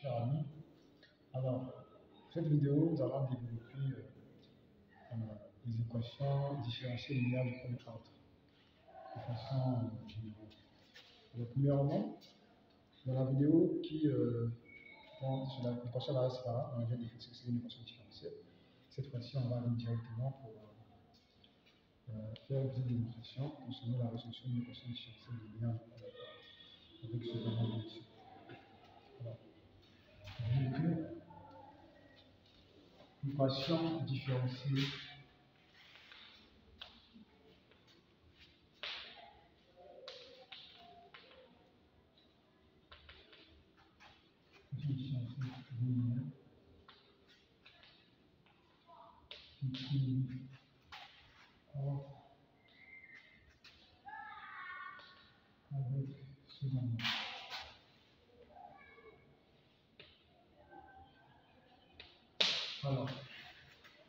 cher ami. Alors, cette vidéo, nous allons développer les équations différentielles linéaires du premier ordre de façon générale. Alors, premièrement, dans la vidéo sur l'équation variable séparable, on vient de définir ce que c'est une équation différentielle. Cette fois-ci, on va aller directement pour faire une petite démonstration concernant la résolution d'une équation différentielle linéaire du premier ordre avec ce domaine dessus. Alors, équation différentielle linéaire qui avec ce domaine. Alors,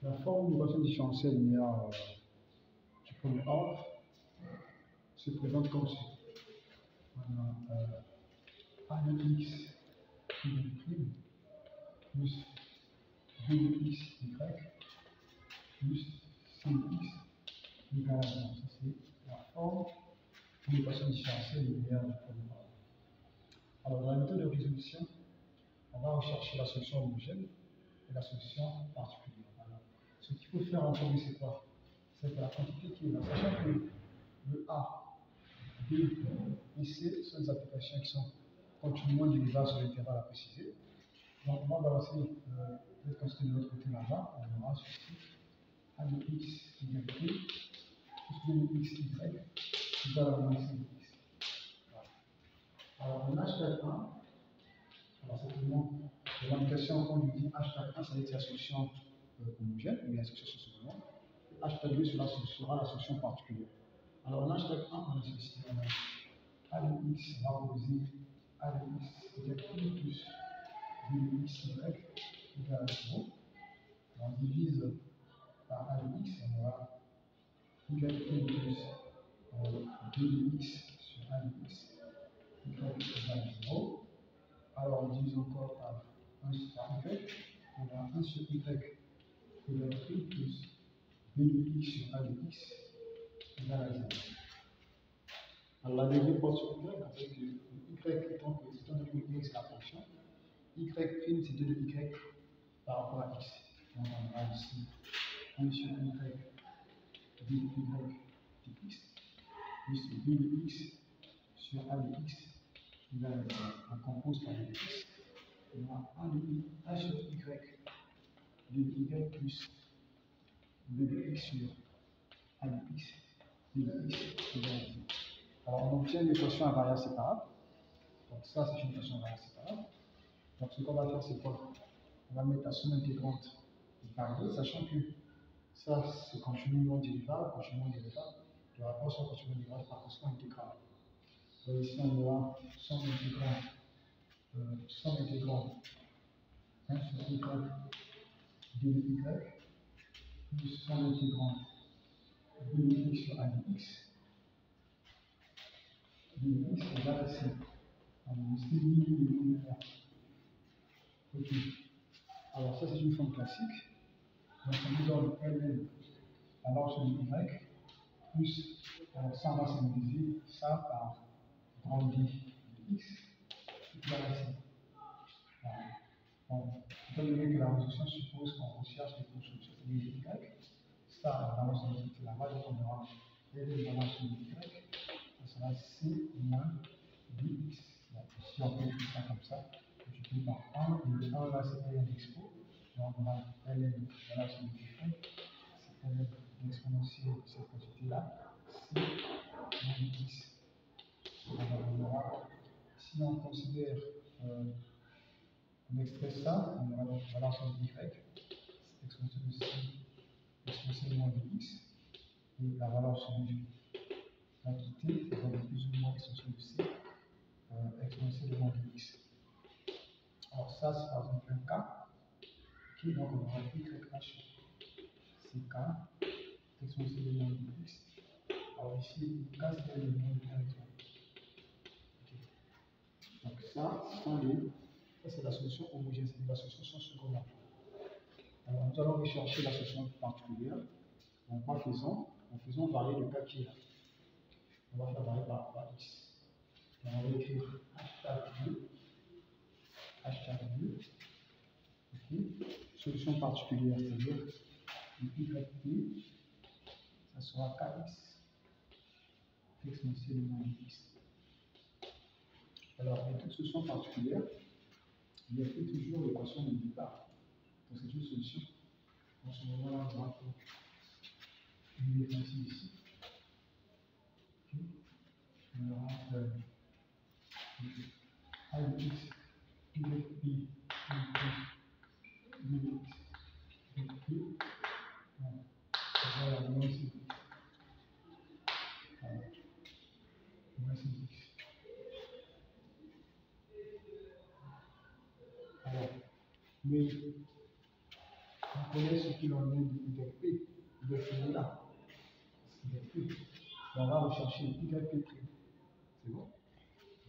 la forme d'équation différentielle linéaire du premier ordre se présente comme suit. On a a de x y plus b de x y plus c de x égale à 0. Ça, c'est la forme d'une équation différentielle linéaire du premier ordre. Alors, dans la méthode de résolution, on va rechercher la solution homogène et la solution particulière. Alors, ce qu'il faut faire en premier, c'est quoi? C'est que la quantité qui est là, sachant que le A, B et C sont des applications qui sont continuellement divisables sur l'intervalle à préciser. Donc, on va balancer cette quantité de l'autre côté là-bas. On aura ceci A de x égale P plus B de x y égale à moins C de x. Voilà. Alors, en H1, alors simplement, dans l'application, quand on lui dit H1, ça veut dire la solution homogène, mais la solution sur ce moment. H2 sera la solution particulière. Alors, en H1, on a ceci. A de x va opposer A de x égale P plus B de x y égale à 0. On divise par A de x, on aura y plus B de x sur A de x y égale à 0. Alors, on divise encore par 1 sur y, on a 1 sur y égale P plus B de x sur A de x égale à 0. Alors, la dérivée porte sur y, avec y étant que y c'est la fonction, y prime c'est 2 de y par rapport à x. Donc, on aura ici 1 sur y d y dx plus b de x sur a de x égale à 0. On compose par x. On a 1 sur y d y plus b de x sur a de x d de x égale à 0. Alors, on obtient une équation à variable séparable. Donc, ça, c'est une équation à variable séparable. Donc, ce qu'on va faire, c'est quoi? On va mettre la somme intégrante par 2, sachant que ça, c'est continuellement dérivable, Le rapport sont continuellement dérivables par constant intégral. Donc, ici, on aura somme intégrante 1 sur y d de y plus somme intégrante b de x sur a de x. B de x égale à c. Alors, c'est linéaire. Ok. Alors, ça, c'est une forme classique. Donc, on nous donne ln alors sur y plus, ça, on va symboliser ça par grand D de x égale à c. Voilà. Bon, étant donné que la résolution suppose qu'on recherche des fonctions sur y, ça, on va se là-bas, donc on aura ln alors sur y, ça sera c moins dx. Si on peut écrire ça comme ça, je peux par 1, et le 1 là c'est ln d'expo, donc on aura ln voilà sur y, c'est ln d'exponentielle de cette quantité-là, c moins dx. Alors on aura, si on considère, on expresse ça, on aura donc voilà sur y, exponentielle de c, exponentielle moins dx, et la valeur sur y, quantité, donc plus ou moins exponentielle de c, exponentielle de moins dx. Alors ça, c'est par exemple un cas. Okay, donc on aura YH CK, exponentielle de moins dx. Alors ici, K c'est l'élément de territoire. Okay. Donc ça, ce sont les Ça, c'est la solution homogène, c'est la solution secondaire. Alors, nous allons rechercher la solution particulière. Donc, en faisant varier le cas qui est là. On va faire varier par x. Donc, on va écrire hashtag 2, ok. Solution particulière, c'est-à-dire yt, ça sera kx, exponentielle de moins x. Alors, dans toute solution particulière, il y a toujours l'équation de départ. Donc, c'est une solution. En ce moment-là, on va une définition ici. Okay. On aura a de x, y de pi, y de x, y de pi. Ça va la moins ici. Moins x. Alors, mais on connaît ce qu'il en est de YP. YP est là. YP. On va rechercher YP'. C'est bon?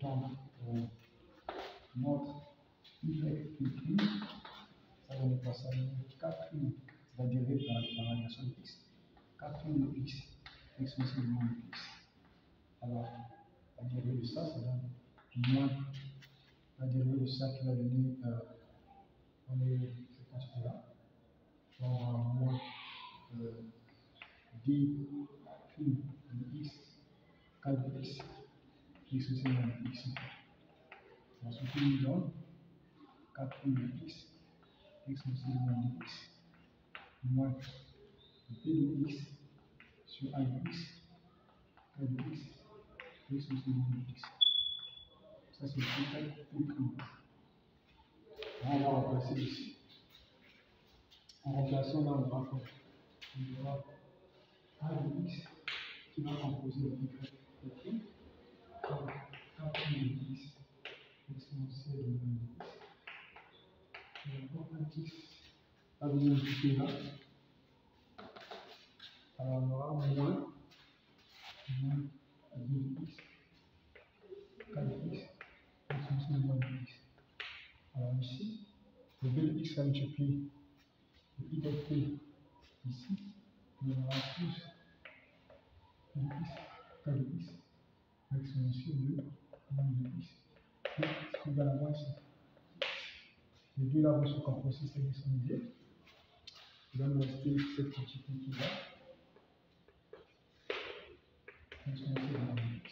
Donc, notre YP', ça va nous passer à 4', ça va dériver par la relation de x. 4' de x, exponentielle de moins de x. Alors, la dérivée de ça, ça donne moins. La dérivée de ça qui va donner, on est cette quantité-là. On aura moins d de x, k de x, exponentielle de moins de x. Alors, ce qui nous donne 4 de x, exponentielle de moins de x, moins p de x sur a de x, k de x, exponentielle de moins de x. Ça, c'est le fait plus prime. On va remplacer ici. En remplaçant là, on va faire. Il y aura a de x qui va composer le y prime, comme 4 de x, exponentielle de moins de x. Et encore un x va venir multiplier là. Alors, on aura moins b de x, k de x, exponentielle de moins de x. Alors ici, le b de x va multiplier le yp ici, il y aura plus de x, k de x, exponentielle de moins de x, qui est égal à moins ici. Les deux là vont se composer, c'est exponentielle. Il va nous rester cette quantité qui est là, exponentielle de moins de x.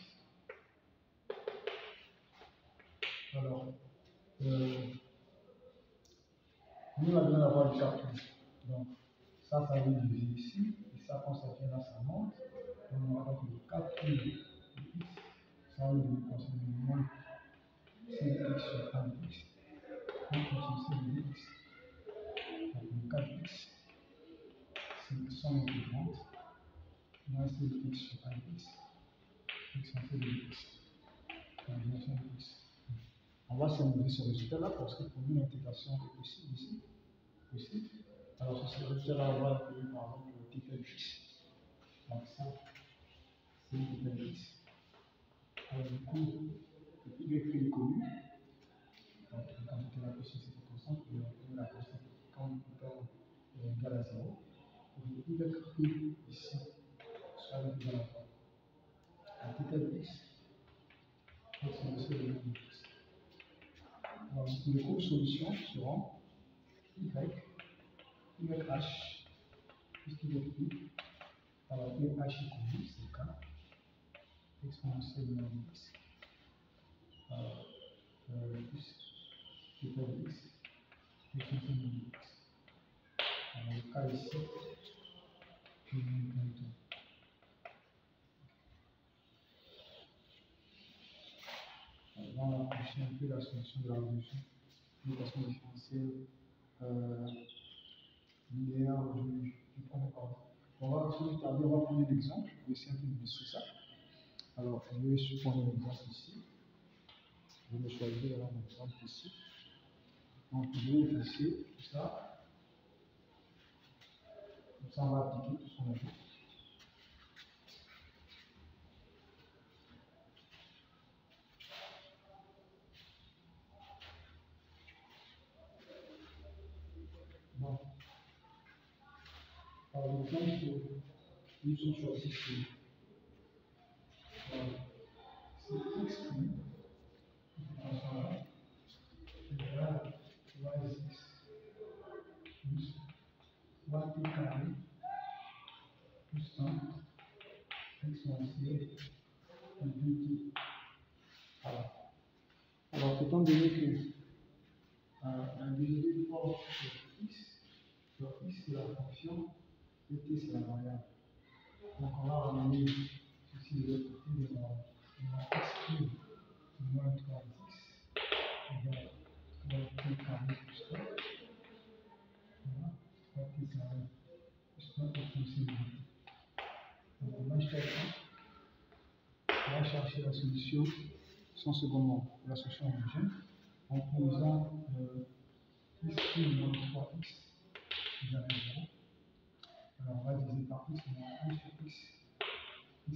Alors, nous, on a besoin d'avoir du calcul. Donc, ça va diviser ici, et ça, quand ça vient là, ça monte. Donc, on aura donc le 4 de x, ça va nous considérer moins 5x sur 1x, donc de x. Donc, le 4x, c'est 130, moins 5x sur 1x, exponentielle de x, combinaison de x. On va simuler ce résultat-là parce que pour nous, l'intégration est possible ici. Possible. Alors, ce résultat-là, on va appeler par exemple le θ de x. Donc, ça, c'est le θ de x. Alors, du coup, le y est connu. Donc, quand on était là, c'est cette constante, on va obtenir la constante quand on est égal à 0. Donc, le y ici sera égal à quoi? La θ de x, exponentielle de x. Alors, les courbes solutions seront y, YH, plus YP, alors YH est connu, c'est le cas, exponentielle de x, plus θ de x, exponentielle de x. Alors, le cas ici, je vais vous montrer. On va approcher un peu la solution de la résolution de l'équation différentielle linéaire du premier ordre. On va prendre un exemple, je vais essayer un peu de illustrer ça. Alors, je vais prendre un exemple ici. Je vais choisir un exemple ici. Donc, je vais effacer tout ça. Comme ça, on va appliquer tout ce qu'on a fait. Alors, l'exemple que nous sommes choisis, c'est x prime, égale yx plus yt carré plus 1 exponentielle de 2t. Voilà. Alors, étant donné que un dérivé porte sur x, donc x c'est la fonction et t c'est la variable. Donc on va ramener ceci de l'autre côté de mon x prime moins 3x égale 3t carré plus 1. Voilà, 3t carré plus 1 exponentielle de 2t. Donc on va chercher la solution sans secondement, la solution homogène, en posant x prime moins 3x égale 0. Alors on va diviser par x moins 1 sur x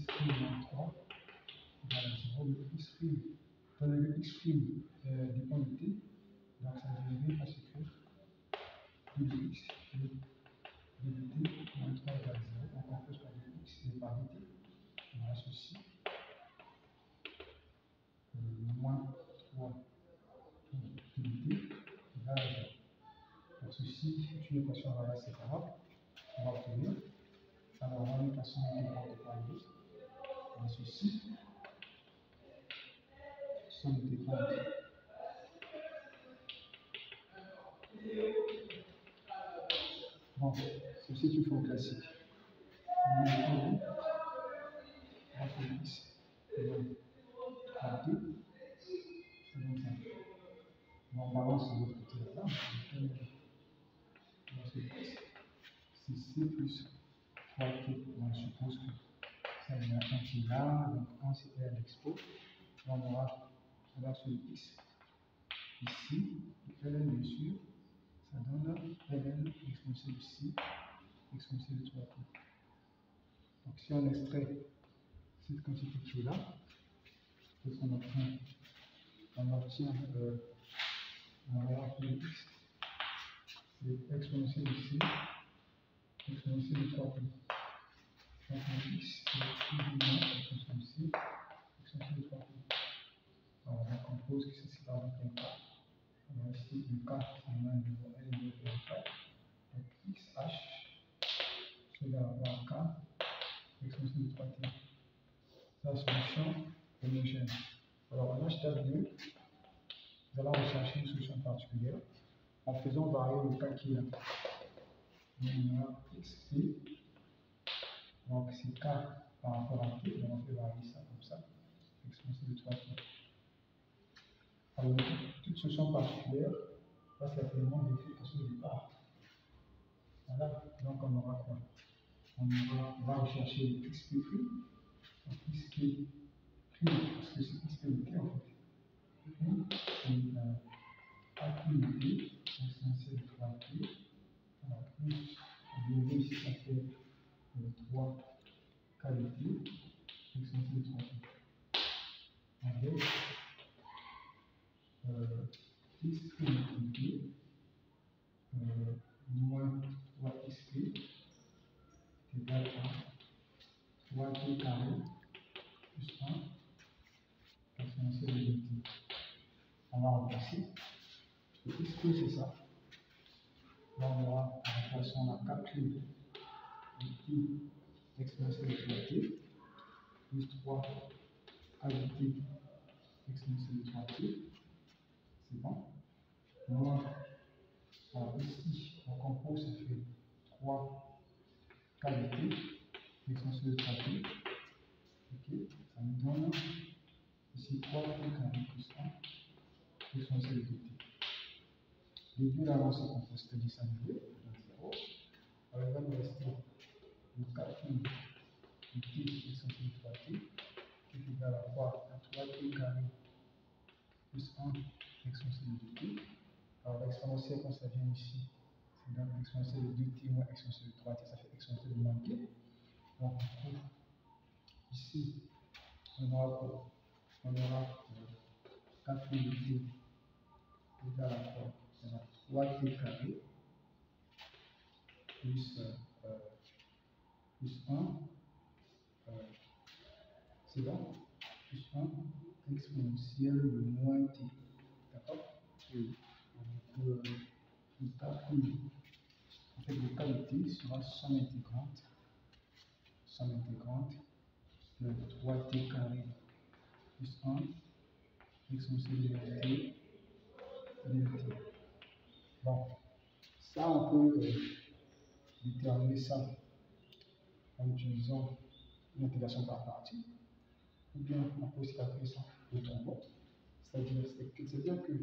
prime moins 3 égale à 0. Le x prime dépend de t, donc ça va devenir à s'écrire 2 de x et 2 de t moins 3 égale 0. On compose par x et par dt. On a ceci moins 3 de t égale à 0. Donc ceci est une équation à variable séparable. On va obtenir. Alors on va mettre la somme intégrante par l'autre. On a ceci. Somme intégrante. Bon, ceci est une forme classique. On va faire x par 2. C'est donc ça. On balance de l'autre côté là. C'est c plus 3t. On suppose que ça vient un qui est là, donc 1 c'est à l'expo. On aura sur le x ici, ln bien sûr, ça donne ln exponentielle de c, exponentielle de 3t. Donc si on extrait cette quantité qui est là, qu'est-ce qu'on obtient? On obtient on verra que le x, c'est exponentielle de c, exponentielle de 3t. Donc le x, c'est évidemment exponentielle de c, exponentielle de 3t. Alors on compose que c'est là donc un k. Alors ici, le k, c'est un niveau L et le k. Donc xh, c'est égal à k, exponentielle de 3t. C'est la solution homogène. Alors en h-2, nous allons rechercher une solution particulière en faisant varier le k qui est là. Donc on a xp, donc c'est k par rapport à t, donc on fait varier ça comme ça, exponentielle de 3t. Alors toute solution particulière, là c'est l'élément de vérification du départ. Voilà, donc on aura quoi? On va rechercher le xp prime, donc xp prime, parce que c'est xp de t en fait. C'est a prime de t, exponentielle de 3t. Alors, plus le dérivé ici, ça fait 3 k de t, exponentielle de 3t. Avec x prime de t moins 3xp égale à 3t carré plus 1 exponentielle de 2t. On va remplacer. Le xp c'est ça. Là on aura en remplaçant la k prime de t exponentielle de 3t plus 3 k de t exponentielle de 3t. C'est bon. Moins, alors ici, on compose, ça fait 3 k de t exponentielle de 3t. Ok, ça nous donne ici 3t carré plus 1 exponentielle de 2t. Les deux là, c'est composé, c'est-à-dire ça nous donne 0. Alors il va nous rester le k prime de t exponentielle de 3t qui est égal à 3t carré plus 1 exponentielle de 2t. Alors l'exponentielle, quand ça vient ici, c'est donc l'exponentielle de 2t moins exponentielle de 3t, ça fait exponentielle de moins t. Donc on trouve ici, on aura quoi? On aura 4 de t égale à quoi? 3t carré plus plus 1, c'est bon, plus 1 exponentielle de moins t. D'accord? Oui. Donc, le cas I, en fait, le cas de t sera somme intégrante de 3t carré plus 1 exponentielle de t dt. Bon, ça, on peut déterminer ça en utilisant une intégration par partie, ou bien on peut aussi calculer ça autrement. C'est-à-dire que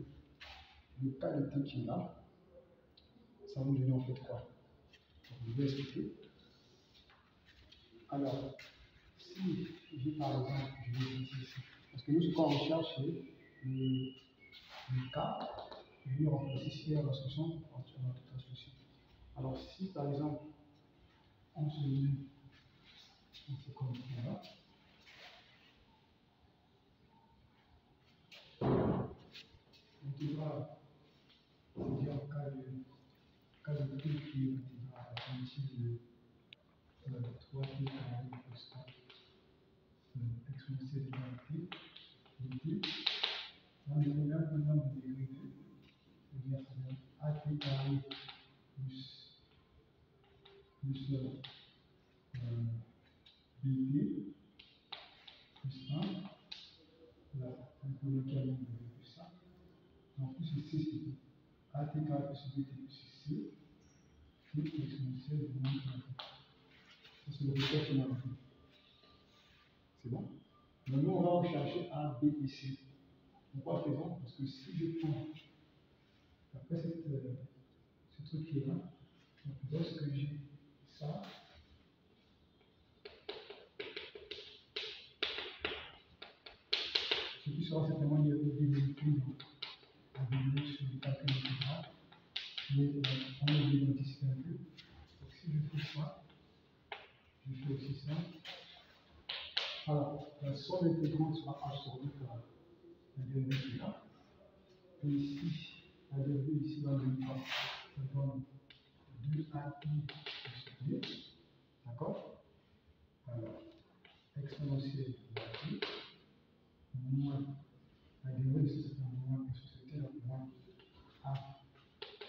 le cas de t qui est là, ça va nous donner en fait quoi? Donc, je vais expliquer. Alors, si j'ai par exemple, je vais dire ici, parce que nous, ce qu'on recherche, c'est le cas, et lui, on va ici à la solution, on va trouver toute la solution. Alors, si par exemple, on se met, on fait comme ça, l'intégrale, c'est-à-dire cas de t qui est l'intégrale à partir de 3t carré plus 1 exponentielle de t dt. On a un nombre de dérivés, c'est-à-dire at carré plus bt plus 1, là, on peut lequel on veut ça. Donc, plus ici, c'est at carré plus bt plus c, qui est exponentielle de moins 1. Ça, c'est le résultat final. C'est bon? Maintenant, on va rechercher A, B et C. Pourquoi faisons? Parce que si je prends, après ce truc qui est là, donc lorsque j'ai ça, ce qui sera certainement des véhicules à venir sur le calcul intégral, mais on a oublié d'anticiper un peu. Donc si je fais ça, je fais aussi ça. Alors, la somme intégrante sera absorbée par la dérivée qui est là. Et ici, la dérivée ici va donner quoi? Ça donne 2AI plus b. D'accord? Alors, exponentielle de la t, moins la dérivée ici, c'est un moins exponentielle, donc moins a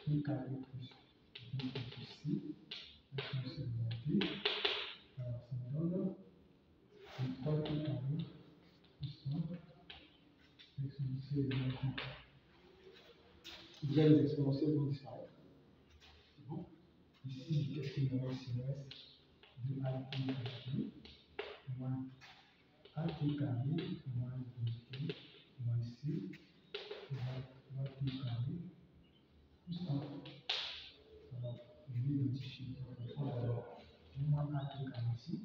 t carré plus b plus c, exponentielle de la t. Alors, ça me donne 3t carré plus 1 exponentielle de la t. Bien, les exponentielles vont disparaître. C'est bon? Ici, qu'est-ce qu'il me reste? Il me reste 2at plus b moins at carré moins bt moins c moins t carré plus 1. Alors, je vais identifier. Alors, moins at carré ici.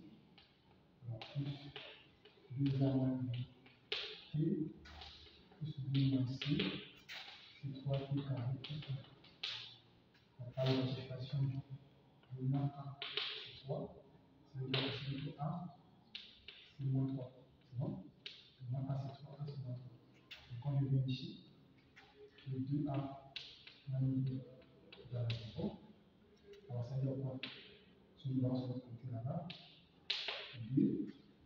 Alors, plus 2a moins b t plus b moins c, c'est 3t carré plus 1. Par l'identification de moins 1, c'est 3. Ça veut dire que c'est 1, c'est moins 3. C'est bon? Moins 1, c'est 3, 1, c'est moins 3. Donc, quand je viens ici, le 2a moins b égale à 0. Alors, ça veut dire quoi? Si nous allons sur l'autre côté là-bas, b,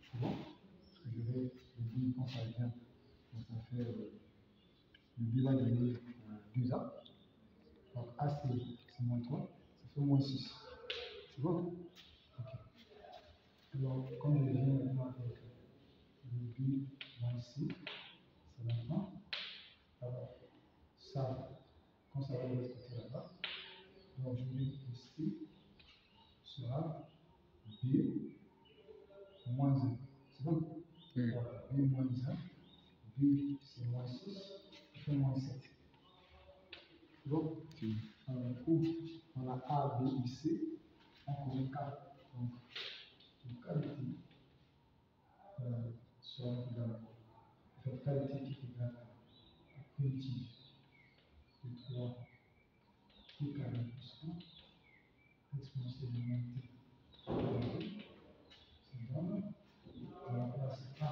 c'est bon? Parce que je vais, le b, quand ça vient, donc ça fait, le b va donner 2a. Donc, a, c'est moins 3, ça fait moins 6. C'est bon? Ok. Alors, quand je viens maintenant avec le b moins c, c'est maintenant. Alors, ça, quand ça va de l'autre côté là-bas, donc je vais que c sera b moins 1. C'est bon? Voilà, b moins 1, b c'est moins 6, ça fait moins 7. C'est bon? Où on a a, b et c, on connaît k. Donc, le k de t sera égal à quoi? En fait, k de t qui est égal à primitive de 3 t carré plus 1 exponentielle de moins t carré. Ça donne, on va placer a,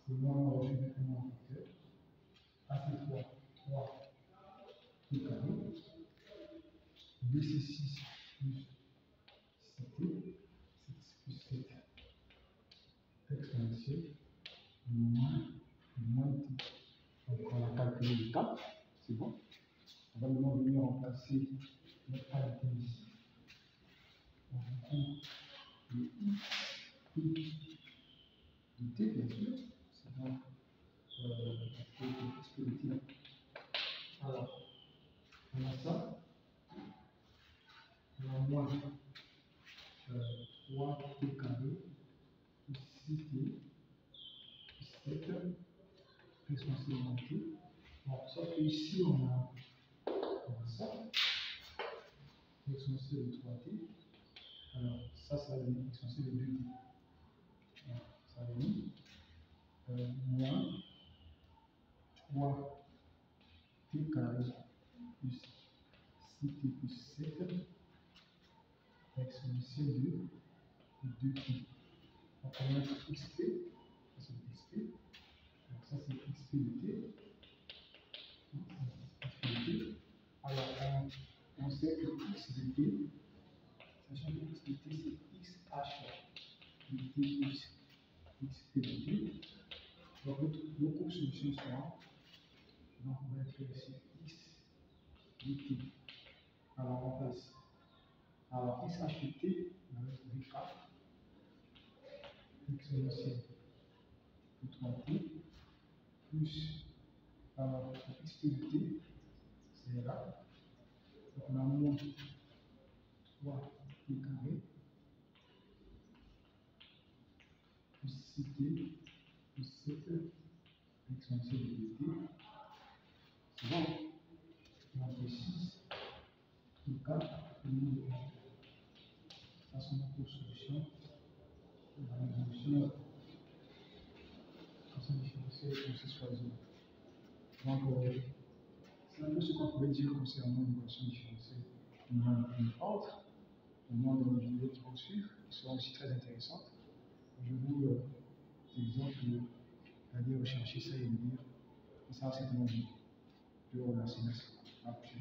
c'est moins, on va mettre un moins facteur. A c'est 3 t carré. B c'est 6 plus 7t, On va maintenant venir remplacer notre A de ici. Donc, du coup, le X, de T, bien sûr, c'est donc X de T. Alors, on a ça, on a moins 3T carré, plus 6T, plus 7, exponentielle de T. Bon, sauf qu'ici, on a ça, exponentielle de 3T. Alors, ça va donner exponentielle de 2T. Alors, ça va donner moins 3T carré plus 6T plus 7 exponentielle de 2T. Donc, on va mettre XP, ça c'est XP. Donc, ça c'est XP de T. Alors, on sait que X de T, sachant que X de T c'est XH de T plus XP de T. Donc, nos courbes solutions seront, donc on va écrire ici X de T. Alors, on passe. Alors, XH de T, on va mettre VK, exponentielle de 3T, plus XP de T, c'est là. Donc, on a moins 3T carré plus 6T plus 7 exponentielle de T. C'est bon. On a 6, 4, ça c'est notre solution. La résolution, ça différentielle comme c'est choisi. Donc, c'est un peu ce qu'on pouvait dire concernant l'équation différentielle d'une ordre. Au moins dans les vidéos qui vont suivre, qui seront aussi très intéressantes. Je vous exemple d'aller rechercher ça et me dire, et ça c'est mon vie. Je vous remercie. Merci. À la prochaine.